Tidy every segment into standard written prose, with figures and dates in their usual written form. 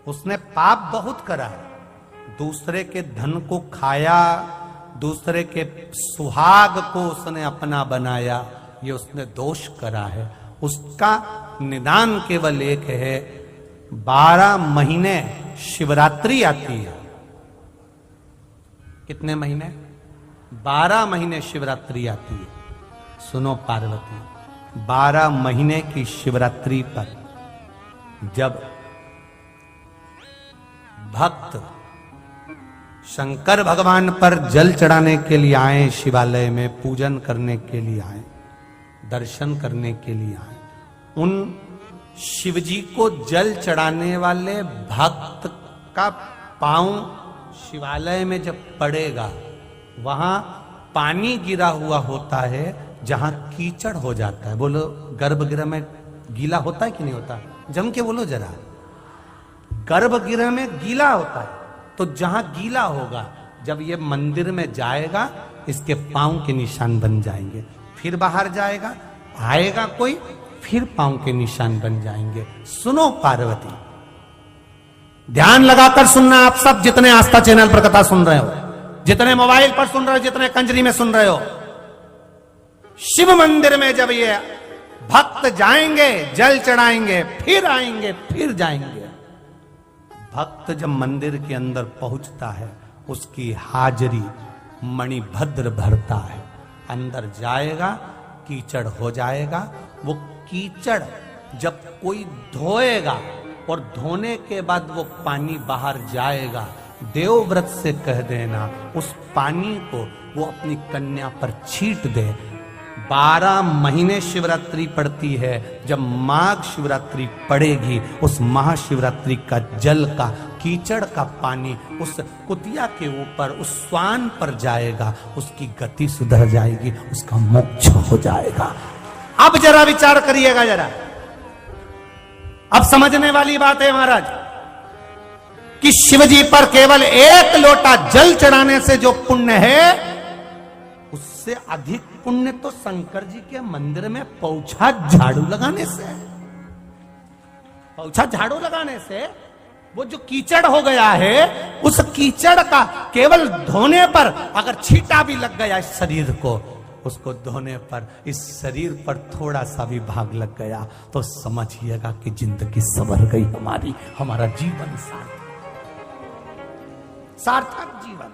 उसने पाप बहुत करा है, दूसरे के धन को खाया, दूसरे के सुहाग को उसने अपना बनाया, ये उसने दोष करा है। उसका निदान केवल एक है, 12 महीने शिवरात्रि आती है। कितने महीने? 12 महीने शिवरात्रि आती है। सुनो पार्वती, 12 महीने की शिवरात्रि पर जब भक्त शंकर भगवान पर जल चढ़ाने के लिए आए, शिवालय में पूजन करने के लिए आए, दर्शन करने के लिए आए, उन शिवजी को जल चढ़ाने वाले भक्त का पांव शिवालय में जब पड़ेगा, वहां पानी गिरा हुआ होता है जहां कीचड़ हो जाता है। बोलो, गर्भगृह में गीला होता है कि नहीं होता? जम के बोलो जरा। गर्भगृह में गीला होता है, तो जहां गीला होगा, जब ये मंदिर में जाएगा, इसके पांव के निशान बन जाएंगे। फिर बाहर जाएगा, आएगा कोई, फिर पांव के निशान बन जाएंगे। सुनो पार्वती, ध्यान लगाकर सुनना आप सब, जितने आस्था चैनल पर कथा सुन रहे हो, जितने मोबाइल पर सुन रहे हो, जितने कंजरी में सुन रहे हो। शिव मंदिर में जब ये भक्त जाएंगे, जल चढ़ाएंगे, फिर आएंगे, फिर जाएंगे। भक्त जब मंदिर के अंदर पहुंचता है, उसकी हाजिरी मणिभद्र भरता है। अंदर जाएगा, कीचड़ हो जाएगा। वो कीचड़ जब कोई धोएगा और धोने के बाद वो पानी बाहर जाएगा, देवव्रत से कह देना उस पानी को वो अपनी कन्या पर छीट दे। 12 महीने शिवरात्रि पड़ती है। जब माघ शिवरात्रि पड़ेगी, उस महाशिवरात्रि का जल का, कीचड़ का पानी उस कुतिया के ऊपर, उस स्वान पर जाएगा, उसकी गति सुधर जाएगी, उसका मोक्ष हो जाएगा। अब जरा विचार करिएगा जरा, अब समझने वाली बात है महाराज, कि शिवजी पर केवल 1 लोटा जल चढ़ाने से जो पुण्य है, उससे अधिक पुण्य तो शंकर जी के मंदिर में पौछा झाड़ू लगाने से। पौछा झाड़ू लगाने से वो जो कीचड़ हो गया है, उस कीचड़ का केवल धोने पर अगर छींटा भी लग गया इस शरीर को, उसको धोने पर इस शरीर पर थोड़ा सा भी भाग लग गया, तो समझिएगा कि जिंदगी संवर गई हमारी, हमारा जीवन सार्थक जीवन।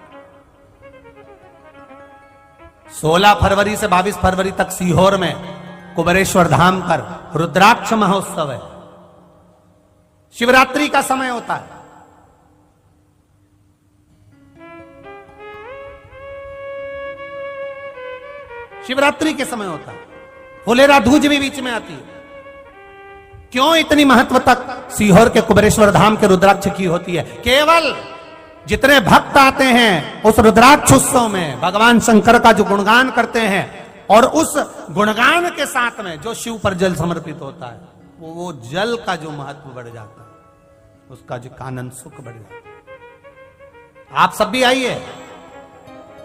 16 फरवरी से 22 फरवरी तक सीहोर में कुबेरेश्वर धाम पर रुद्राक्ष महोत्सव है। शिवरात्रि का समय होता है। शिवरात्रि के समय होता है। फुलेरा धूज भी बीच में आती है। क्यों इतनी महत्वता सीहोर के कुबेरेश्वर धाम के रुद्राक्ष की होती है? केवल जितने भक्त आते हैं उस रुद्राक्ष उत्सव में भगवान शंकर का जो गुणगान करते हैं, और उस गुणगान के साथ में जो शिव पर जल समर्पित होता है, वो जल का जो महत्व बढ़ जाता है, उसका जो आनंद सुख बढ़ जाता है। आप सब भी आइए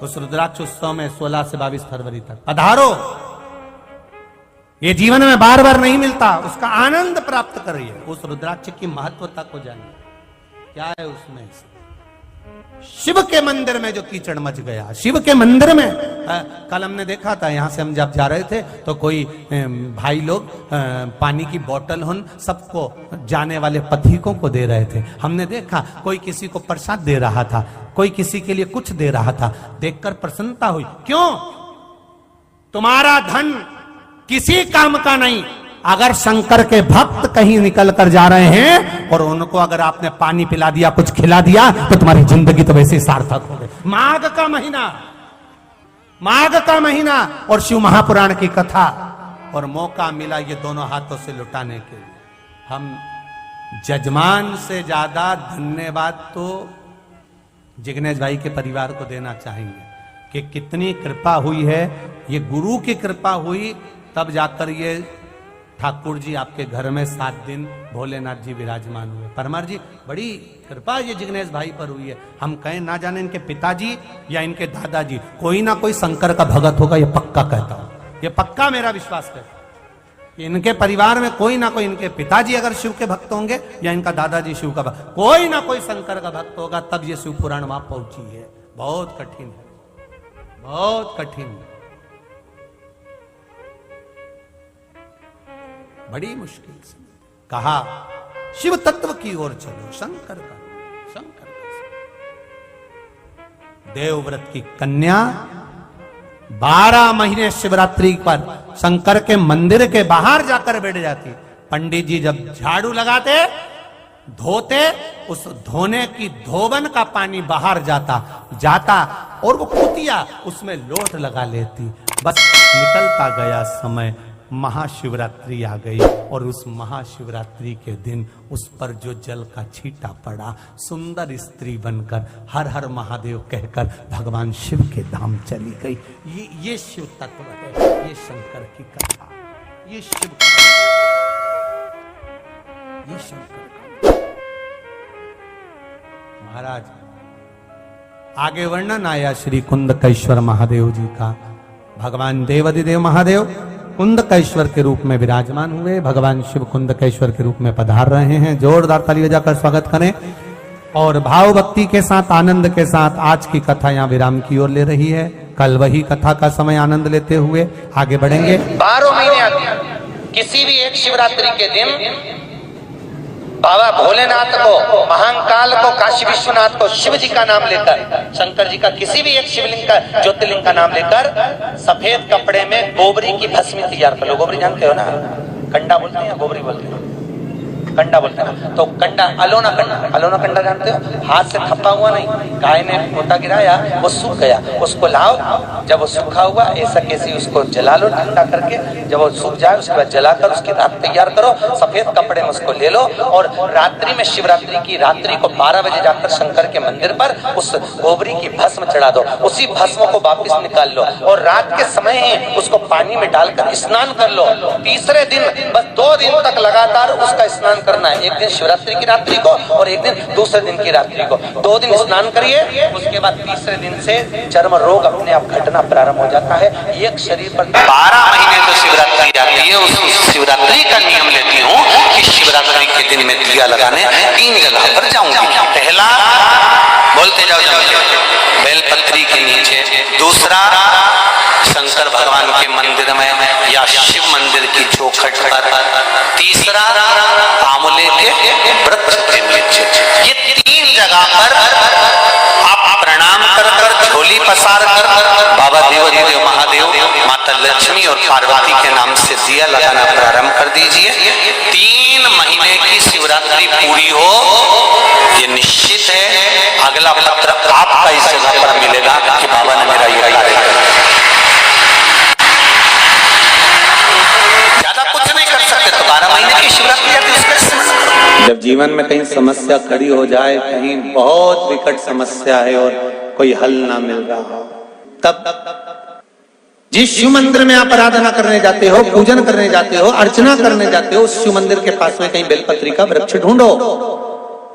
उस रुद्राक्ष उत्सव में 16 से 22 फरवरी तक पधारो। ये जीवन में बार बार नहीं मिलता, उसका आनंद प्राप्त करिए। उस रुद्राक्ष की महत्वता को जानिए, क्या है उसमें। शिव के मंदिर में जो कीचड़ मच गया, शिव के मंदिर में कल हमने देखा था, यहां से हम जब जा रहे थे तो कोई भाई लोग पानी की बोतल उन सबको जाने वाले पथिकों को दे रहे थे। हमने देखा कोई किसी को प्रसाद दे रहा था, कोई किसी के लिए कुछ दे रहा था। देखकर प्रसन्नता हुई। क्यों? तुम्हारा धन किसी काम का नहीं। अगर शंकर के भक्त कहीं निकल कर जा रहे हैं और उनको अगर आपने पानी पिला दिया, कुछ खिला दिया, तो तुम्हारी जिंदगी तो वैसे ही सार्थक हो गई। माघ का महीना, माघ का महीना और शिव महापुराण की कथा, और मौका मिला ये दोनों हाथों से लुटाने के लिए। हम जजमान से ज्यादा धन्यवाद तो जिग्नेश भाई के परिवार को देना चाहेंगे कि कितनी कृपा हुई है। ये गुरु की कृपा हुई, तब जाकर ये ठाकुर जी आपके घर में 7 दिन भोलेनाथ जी विराजमान हुए। परमार जी, बड़ी कृपा ये जिग्नेश भाई पर हुई है। हम कहें ना जाने इनके पिताजी या इनके दादाजी, कोई ना कोई शंकर का भगत होगा, ये पक्का कहता हूं, ये पक्का मेरा विश्वास है। कि इनके परिवार में कोई ना कोई, इनके पिताजी अगर शिव के भक्त होंगे या इनका दादाजी शिव का भक्त, कोई ना कोई शंकर का भक्त होगा, तब ये शिव पुराण वहां पहुंची है। बहुत कठिन है, बहुत कठिन, बड़ी मुश्किल से कहा शिव तत्व की ओर चलो, शंकर का, शंकर का। देवव्रत की कन्या 12 महीने शिवरात्रि पर शंकर के मंदिर के बाहर जाकर बैठ जाती। पंडित जी जब झाड़ू लगाते, धोते, उस धोने की धोबन का पानी बाहर जाता और वो कुतिया उसमें लोट लगा लेती। बस निकलता गया समय, महाशिवरात्रि आ गई और उस महाशिवरात्रि के दिन उस पर जो जल का छींटा पड़ा, सुंदर स्त्री बनकर हर हर महादेव कहकर भगवान शिव के धाम चली गई। ये शिव तत्व है, ये शंकर की कथा, ये शिव का, ये शंकर का। महाराज आगे वर्णन आया श्री कुंदकेश्वर महादेव जी का। भगवान देवाधिदेव महादेव कुंदकेश्वर के रूप में विराजमान हुए, भगवान शिव कुंदकेश्वर के रूप में पधार रहे हैं। जोरदार ताली बजाकर स्वागत करें। और भाव भक्ति के साथ, आनंद के साथ आज की कथा यहाँ विराम की ओर ले रही है। कल वही कथा का समय आनंद लेते हुए आगे बढ़ेंगे। 12 महीने आती, किसी भी एक शिवरात्रि के दिन बाबा भोलेनाथ को, महाकाल को, काशी विश्वनाथ को, शिव जी का नाम लेकर, शंकर जी का किसी भी एक शिवलिंग का, ज्योतिर्लिंग का नाम लेकर सफेद कपड़े में गोबरी की भस्मी तैयार कर लो। गोबरी जानते हो ना, कंडा बोलते हैं या गोबरी बोलते हैं? कंडा बोलते हैं ना। तो कंडा, अलोना कंडा, अलोना कंडा जानते हो? हाथ से थप्पा हुआ नहीं, गाय ने पोता गिराया, वो सूख गया, उसको लाओ, जब वो सूखा हुआ ऐसा कैसे उसको जला लो ठंडा करके, जब वो सूख जाए उसके बाद जलाकर उसकी राख तैयार करो, सफेद कपड़े में उसको ले लो और रात्रि में, शिवरात्रि की रात्रि को 12 बजे जाकर शंकर के मंदिर पर उस गोबरी की भस्म चढ़ा दो। उसी भस्म को वापिस निकाल लो और रात के समय ही उसको पानी में डालकर स्नान कर लो। तीसरे दिन, बस 2 दिन तक लगातार उसका स्नान करना है। एक दिन शिवरात्रि की रात्रि को और एक दिन दूसरे दिन की रात्रि को। 2 दिन स्नान करिए, उसके बाद तीसरे दिन से चर्म रोग अपने आप घटना प्रारंभ हो जाता है। एक शरीर पर 12 महीने तो शिवरात्रि आती है। उस शिवरात्रि का नियम लेती हूँ कि शिवरात्रि के दिन में दिया लगाने 3 जगह पर जाऊंगी। पहला, बोलते जाओ बेलपत्री के नीचे, दूसरा शंकर भगवान के मंदिर में या शिव मंदिर की चौखट पर, तीसरा आंवले के वृक्ष के नीचे। ये 3 जगह पर आप प्रणाम कर झोली पसार कर बाबा देवाधिदेव महादेव, माता लक्ष्मी और पार्वती के नाम से दिया लगाना प्रारंभ कर दीजिए। 3 महीने की शिवरात्रि पूरी हो, ये निश्चित है अगला पत्र आपका इस जगह पर मिलेगा कि बाबा ने मेरा ये कार्य किया। ज्यादा कुछ नहीं कर सकते तो 12 महीने की शिवरात्रि आती है, उसका स्मरण करो। जब जीवन में कहीं समस्या खड़ी हो जाए, कहीं बहुत विकट समस्या है और कोई हल ना मिल रहा हो, तब जिस शिव मंदिर में आप आराधना करने जाते हो, पूजन करने जाते हो, अर्चना करने जाते हो, उस शिव मंदिर के पास में कहीं बेलपत्री का वृक्ष ढूंढो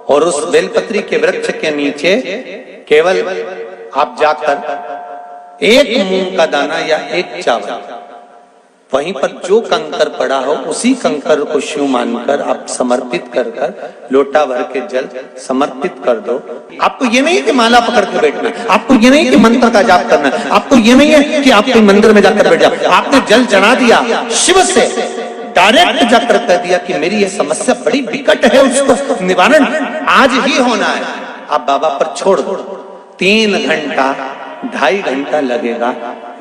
और उस बेलपत्री के वृक्ष के नीचे केवल आप जाकर 1 मूंग का दाना या 1 चावल, वहीं पर जो कंकर पड़ा हो उसी कंकर को शिव मानकर आप समर्पित कर लोटा भर के जल समर्पित कर दो। आपको ये नहीं कि माला पकड़ के बैठना, आपको ये नहीं कि मंत्र का जाप करना, आपको ये नहीं है कि आप कोई मंदिर में जाकर बैठ जाओ। आपने जल चढ़ा दिया, शिव से डायरेक्ट जाकर कह दिया कि मेरी ये समस्या बड़ी विकट है, उसको निवारण आज ही होना है। आप बाबा पर छोड़ दो, 3 घंटा 2.5 घंटा लगेगा,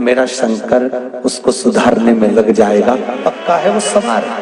मेरा शंकर उसको सुधारने में लग जाएगा, पक्का है वो सवार है।